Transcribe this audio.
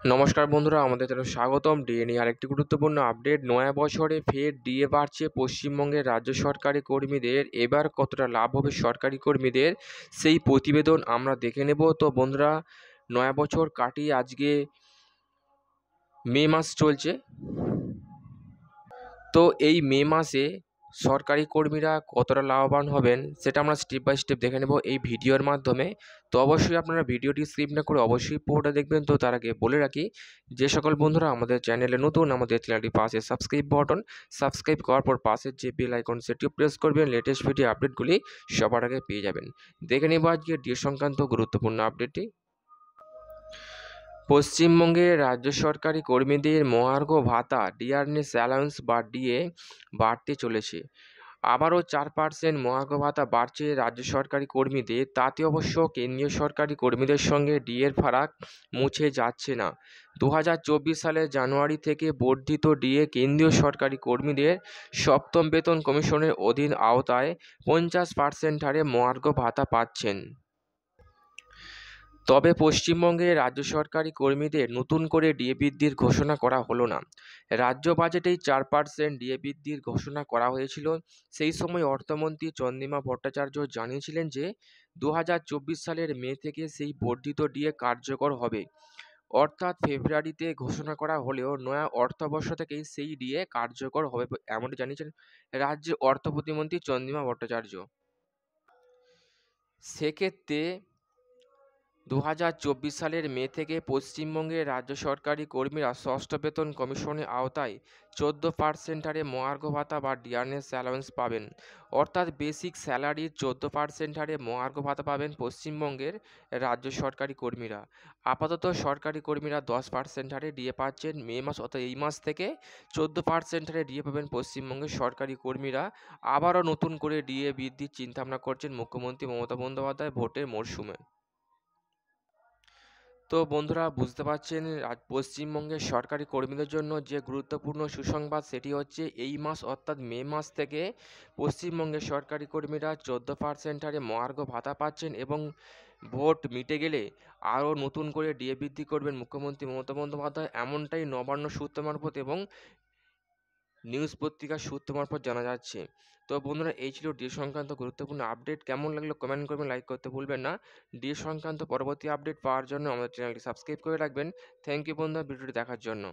নমস্কার বন্ধুরা, আমাদের চ্যানেলে স্বাগতম। ডিএ নিয়ে আরেকটি গুরুত্বপূর্ণ আপডেট। নয়া বছরে ফের ডিএ বাড়ছে পশ্চিমবঙ্গের রাজ্য সরকারি কর্মীদের। এবার কতটা লাভ হবে সরকারি কর্মীদের, সেই প্রতিবেদন আমরা দেখে নেব। তো বন্ধুরা, নয়া বছর কাটিয়ে আজকে মে মাস চলছে। তো এই মে মাসে সরকারি কর্মীরা কতটা লাভবান হবেন সেটা আমরা স্টেপ বাই স্টেপ দেখে নেব এই ভিডিওর মাধ্যমে। তো অবশ্যই আপনারা ভিডিওটি স্কিপ না করে অবশ্যই পুরোটা দেখবেন। তো তার আগে বলে রাখি, যে সকল বন্ধুরা আমাদের চ্যানেলে নতুন, আমাদের চ্যানেলটির পাশে সাবস্ক্রাইব করার পর পাশের যে বেল আইকন সেটিও প্রেস করবেন। লেটেস্ট ভিডিও আপডেটগুলি সবার আগে পেয়ে যাবেন। দেখে নেব আজকে ডিএ সংক্রান্ত গুরুত্বপূর্ণ আপডেটটি। পশ্চিমবঙ্গের রাজ্য সরকারি কর্মীদের মহার্ঘ ভাতা ডিয়ারনেস অ্যালাউন্স বা ডিএ বাড়তে চলেছে। আবারও 4% মহার্ঘ ভাতা বাড়ছে রাজ্য সরকারি কর্মীদের। তাতে অবশ্য কেন্দ্রীয় সরকারি কর্মীদের সঙ্গে ডিএর ফারাক মুছে যাচ্ছে না। 2024 সালের জানুয়ারি থেকে বর্ধিত ডিএ কেন্দ্রীয় সরকারি কর্মীদের সপ্তম বেতন কমিশনের অধীন আওতায় 50% হারে মহার্ঘ ভাতা পাচ্ছেন। তবে পশ্চিমবঙ্গে রাজ্য সরকারি কর্মীদের নতুন করে ডিএ বৃদ্ধির ঘোষণা করা হলো না। রাজ্য বাজেটেই 4% ডিএ বৃদ্ধির ঘোষণা করা হয়েছিল। সেই সময় অর্থমন্ত্রী চন্দ্রিমা ভট্টাচার্য জানিয়েছিলেন যে 2024 সালের মে থেকে সেই বর্ধিত ডিএ কার্যকর হবে। অর্থাৎ ফেব্রুয়ারিতে ঘোষণা করা হলেও নয়া অর্থবর্ষ থেকেই সেই ডিএ কার্যকর হবে এমনটি জানিয়েছেন রাজ্যের অর্থ প্রতিমন্ত্রী চন্দ্রিমা ভট্টাচার্য। সেক্ষেত্রে 2024 সালের মে থেকে পশ্চিমবঙ্গের রাজ্য সরকারি কর্মীরা ষষ্ঠ বেতন কমিশনের আওতায় 14% হারে মহার্ঘ ভাতা বা ডিয়ারনেস অ্যালাউন্স পাবেন। অর্থাৎ বেসিক স্যালারির 14% হারে মহার্ঘ ভাতা পাবেন পশ্চিমবঙ্গের রাজ্য সরকারি কর্মীরা। আপাতত সরকারি কর্মীরা 10% হারে ডিএ পাচ্ছেন মে মাস, অর্থাৎ এই মাস থেকে 14% হারে ডিএ পাবেন পশ্চিমবঙ্গের সরকারি কর্মীরা। আবারও নতুন করে ডিএ বৃদ্ধির চিন্তাভাবনা করছেন মুখ্যমন্ত্রী মমতা বন্দ্যোপাধ্যায় ভোটের মরশুমে। তো বন্ধুরা, বুঝতে পারছেন পশ্চিমবঙ্গের সরকারি কর্মীদের জন্য যে গুরুত্বপূর্ণ সুসংবাদ, সেটি হচ্ছে এই মাস অর্থাৎ মে মাস থেকে পশ্চিমবঙ্গের সরকারি কর্মীরা 14% হারে মহার্ঘ ভাতা পাচ্ছেন এবং ভোট মিটে গেলে আরও নতুন করে ডিএ বৃদ্ধি করবেন মুখ্যমন্ত্রী মমতা বন্দ্যোপাধ্যায়, এমনটাই নবান্ন সূত্র মারফত এবং নিউজ পত্রিকার সূত্র মারফত জানা যাচ্ছে। তো বন্ধুরা, এই ছিল ডিএ সংক্রান্ত গুরুত্বপূর্ণ আপডেট। কেমন লাগলো কমেন্ট করবেন, লাইক করতে ভুলবেন না। ডিএ সংক্রান্ত পরবর্তী আপডেট পাওয়ার জন্য আমাদের চ্যানেলটি সাবস্ক্রাইব করে রাখবেন। থ্যাংক ইউ বন্ধুরা ভিডিওটি দেখার জন্য।